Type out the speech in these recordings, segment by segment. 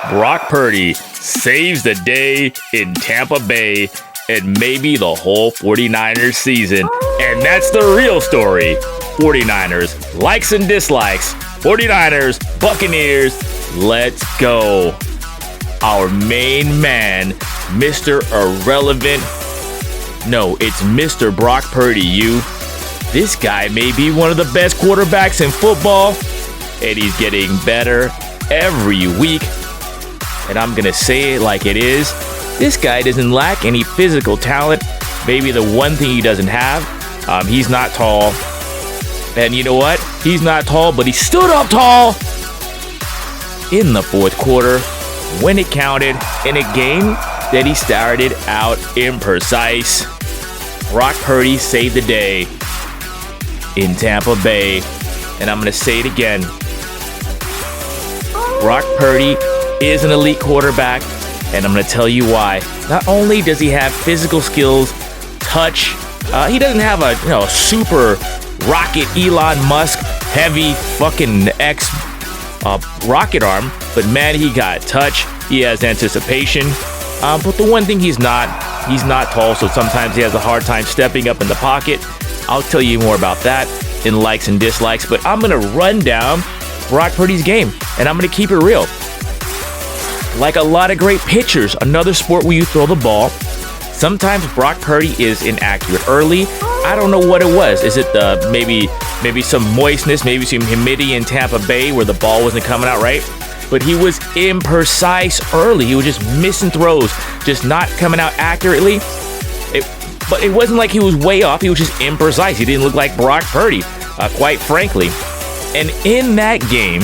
Brock Purdy saves the day in Tampa Bay and maybe the whole 49ers season. And that's the real story. 49ers, likes and dislikes. 49ers, Buccaneers, let's go. Our main man, Mr. Irrelevant. No, it's Mr. Brock Purdy, This guy may be one of the best quarterbacks in football, and he's getting better every week. And I'm going to say it like it is. This guy doesn't lack any physical talent. Maybe the one thing he doesn't have, he's not tall. And you know what? He's not tall, but he stood up tall in the fourth quarter when it counted in a game that he started out imprecise. Brock Purdy saved the day in Tampa Bay. And I'm going to say it again. Brock Purdy is an elite quarterback, and I'm going to tell you why. Not only does he have physical skills, touch, he doesn't have a super rocket Elon Musk heavy fucking rocket arm, but man, he got touch. He has anticipation. But the one thing he's not tall, so sometimes he has a hard time stepping up in the pocket. I'll tell you more about that in likes and dislikes, but I'm going to run down Brock Purdy's game, and I'm going to keep it real. Like a lot of great pitchers, another sport where you throw the ball, sometimes Brock Purdy is inaccurate early. I don't know what it was. Is it maybe some moistness, maybe some humidity in Tampa Bay where the ball wasn't coming out right? But he was imprecise early. He was just missing throws, just not coming out accurately. But it wasn't like he was way off. He was just imprecise. He didn't look like Brock Purdy, quite frankly. And in that game,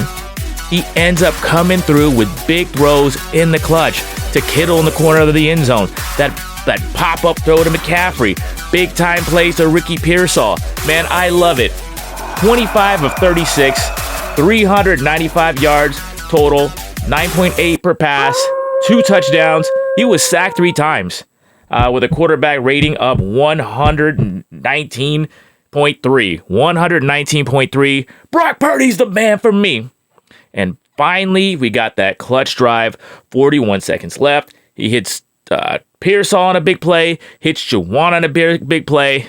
he ends up coming through with big throws in the clutch to Kittle in the corner of the end zone. That pop-up throw to McCaffrey. Big-time plays to Ricky Pearsall. Man, I love it. 25 of 36, 395 yards total, 9.8 per pass, 2 touchdowns. He was sacked 3 times with a quarterback rating of 119.3. 119.3. Brock Purdy's the man for me. And finally, we got that clutch drive. 41 seconds left. He hits Pearsall on a big play, hits Juwan on a big play,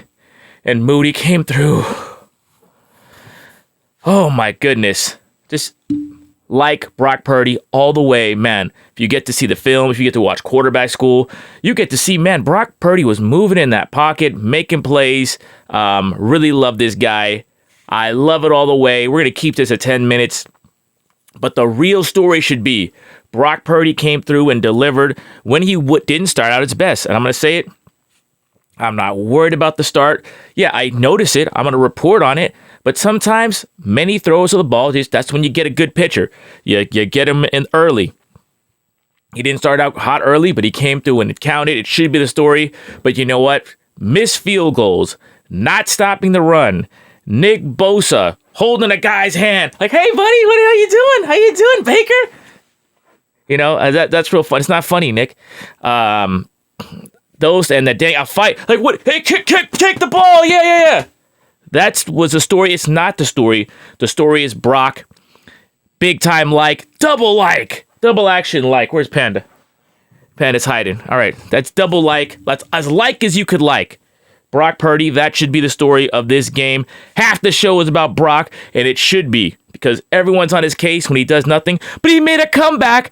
and Moody came through. Oh my goodness. Just like Brock Purdy all the way, man. If you get to see the film, if you get to watch Quarterback School, you get to see, man, Brock Purdy was moving in that pocket, making plays. Really love this guy. I love it all the way. We're going to keep this at 10 minutes. But the real story should be Brock Purdy came through and delivered when he didn't start out his best. And I'm going to say it. I'm not worried about the start. Yeah, I notice it. I'm going to report on it. But sometimes many throws of the ball, that's when you get a good pitcher. You get him in early. He didn't start out hot early, but he came through and it counted. It should be the story. But you know what? Missed field goals, not stopping the run. Nick Bosa holding a guy's hand. Like, hey, buddy, how you doing? How you doing, Baker? You know, that's real fun. It's not funny, Nick. Those and the day a fight. Like, what? Hey, kick the ball. Yeah. That was the story. It's not the story. The story is Brock. Big time double action like. Where's Panda? Panda's hiding. All right. That's double like. That's as like as you could like. Brock Purdy, that should be the story of this game. Half the show is about Brock, and it should be, because everyone's on his case when he does nothing. But he made a comeback,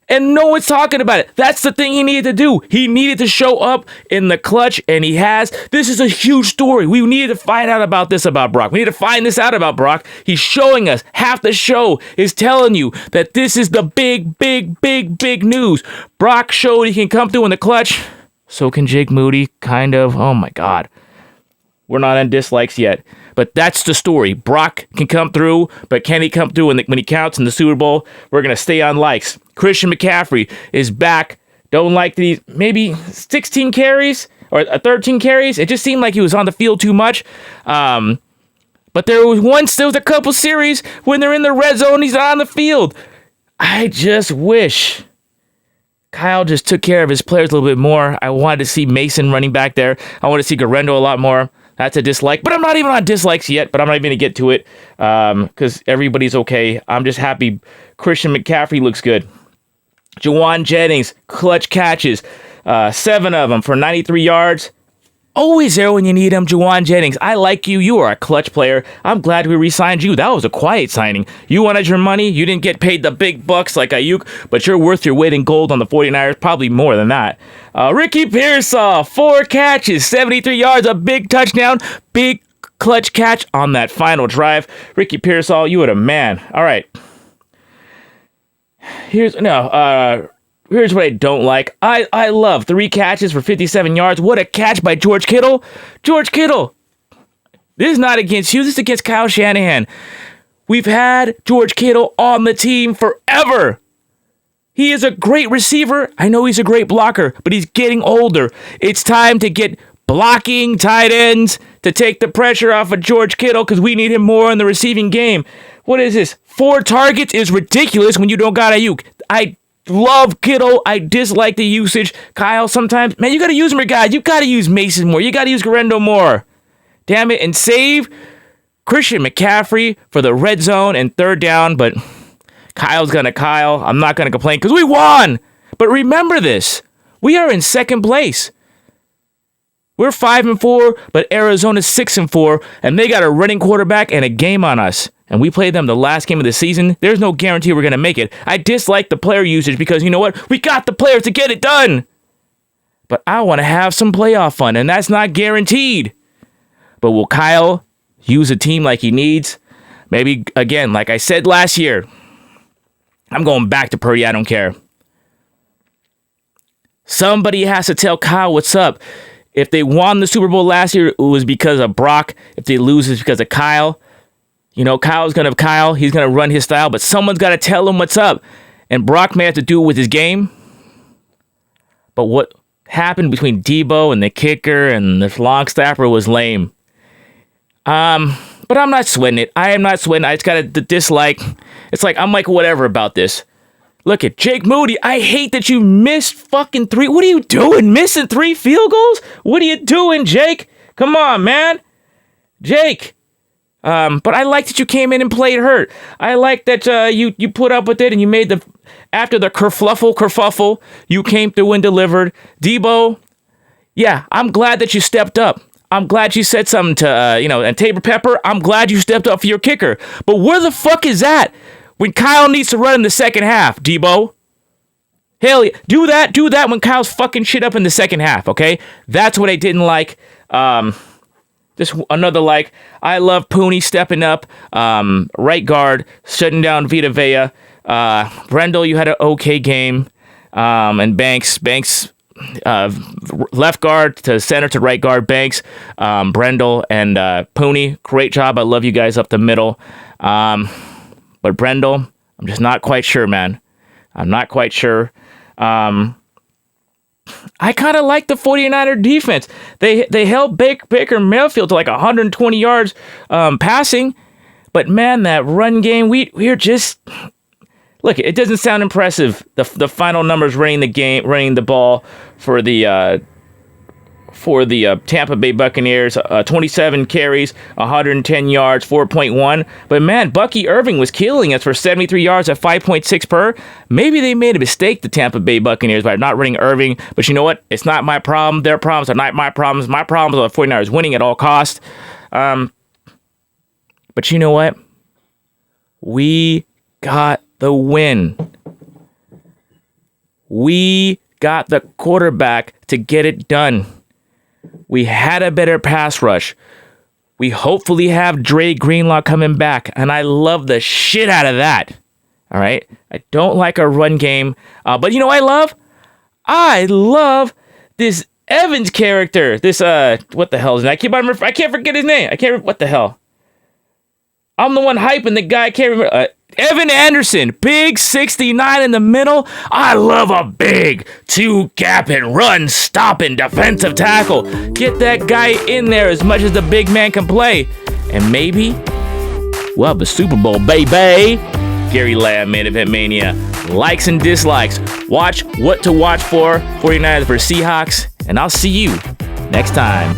and no one's talking about it. That's the thing he needed to do. He needed to show up in the clutch, and he has. This is a huge story. We needed to find out about this about Brock. We need to find this out about Brock. He's showing us. Half the show is telling you that this is the big news. Brock showed he can come through in the clutch. So can Jake Moody, kind of. Oh, my God. We're not on dislikes yet. But that's the story. Brock can come through, but can he come through when he counts in the Super Bowl? We're going to stay on likes. Christian McCaffrey is back. Don't like these, maybe 16 carries or 13 carries. It just seemed like he was on the field too much. But there was a couple series when they're in the red zone, he's not on the field. I just wish Kyle just took care of his players a little bit more. I wanted to see Mason running back there. I want to see Garendo a lot more. That's a dislike, but I'm not even on dislikes yet, but I'm not even going to get to it because everybody's okay. I'm just happy Christian McCaffrey looks good. Juwan Jennings, clutch catches, 7 of them for 93 yards. Always there when you need him, Juwan Jennings. I like you. You are a clutch player. I'm glad we re-signed you. That was a quiet signing. You wanted your money. You didn't get paid the big bucks like Ayuk, but you're worth your weight in gold on the 49ers. Probably more than that. Ricky Pearsall, 4 catches, 73 yards, a big touchdown, big clutch catch on that final drive. Ricky Pearsall, you are a man. All right. Here's what I don't like. I love 3 catches for 57 yards. What a catch by George Kittle. George Kittle. This is not against you. This is against Kyle Shanahan. We've had George Kittle on the team forever. He is a great receiver. I know he's a great blocker, but he's getting older. It's time to get blocking tight ends to take the pressure off of George Kittle because we need him more in the receiving game. What is this? 4 targets is ridiculous when you don't got Ayuk. I love Kittle. I dislike the usage. Kyle, sometimes, man, you got to use more guys. You got to use Mason more. You got to use Garendo more. Damn it. And save Christian McCaffrey for the red zone and 3rd down. But Kyle's going to Kyle. I'm not going to complain because we won. But remember this. We are in 2nd place. We're 5-4, but Arizona's 6-4, and they got a running quarterback and a game on us. And we played them the last game of the season. There's no guarantee we're going to make it. I dislike the player usage because you know what? We got the players to get it done. But I want to have some playoff fun, and that's not guaranteed. But will Kyle use a team like he needs? Maybe, again, like I said last year, I'm going back to Purdy. I don't care. Somebody has to tell Kyle what's up. If they won the Super Bowl last year, it was because of Brock. If they lose, it's because of Kyle. You know, Kyle's going to Kyle. He's going to run his style, but someone's got to tell him what's up. And Brock may have to do it with his game. But what happened between Debo and the kicker and the long snapper was lame. But I'm not sweating it. I am not sweating it. I just got to dislike. It's like, I'm like, whatever about this. Look at Jake Moody. I hate that you missed fucking 3. What are you doing? Missing 3 field goals? What are you doing, Jake? Come on, man. Jake. But I like that you came in and played hurt. I like that you put up with it and you made after the kerfuffle, you came through and delivered. Debo, yeah, I'm glad that you stepped up. I'm glad you said something to, and Tabor Pepper, I'm glad you stepped up for your kicker. But where the fuck is that when Kyle needs to run in the second half, Debo? Hell yeah, do that when Kyle's fucking shit up in the second half, okay? That's what I didn't like. Just another like. I love Pooney stepping up. Right guard, shutting down Vita Vea. Brendel, you had an okay game. And Banks, left guard to center to right guard, Banks, Brendel, and Pooney. Great job. I love you guys up the middle. But Brendel, I'm just not quite sure, man. I'm not quite sure. I kind of like the 49er defense. They held Baker Mayfield to like 120 yards passing. But, man, that run game, we're just... Look, it doesn't sound impressive, the final numbers running the ball for the Tampa Bay Buccaneers. 27 carries, 110 yards, 4.1. But, man, Bucky Irving was killing us for 73 yards at 5.6 per. Maybe they made a mistake, the Tampa Bay Buccaneers, by not running Irving. But you know what? It's not my problem. Their problems are not my problems. My problems are the 49ers winning at all costs. But you know what? We got the win. We got the quarterback to get it done. We had a better pass rush. We hopefully have Dre Greenlaw coming back, and I love the shit out of that. All right? I don't like our run game, but you know what I love? I love this Evans character. This, what the hell is it? I can't forget his name. What the hell? I'm the one hyping the guy. I can't remember. Evan Anderson, big 69 in the middle. I love a big 2-gap and run stopping defensive tackle. Get that guy in there as much as the big man can play. And maybe we'll have the Super Bowl, baby. Gary Lamm, Main Event Mania. Likes and dislikes. Watch what to watch for 49ers versus Seahawks. And I'll see you next time.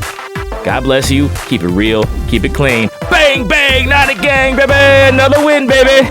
God bless you. Keep it real. Keep it clean. Bang, bang, not a gang, baby. Another win, baby.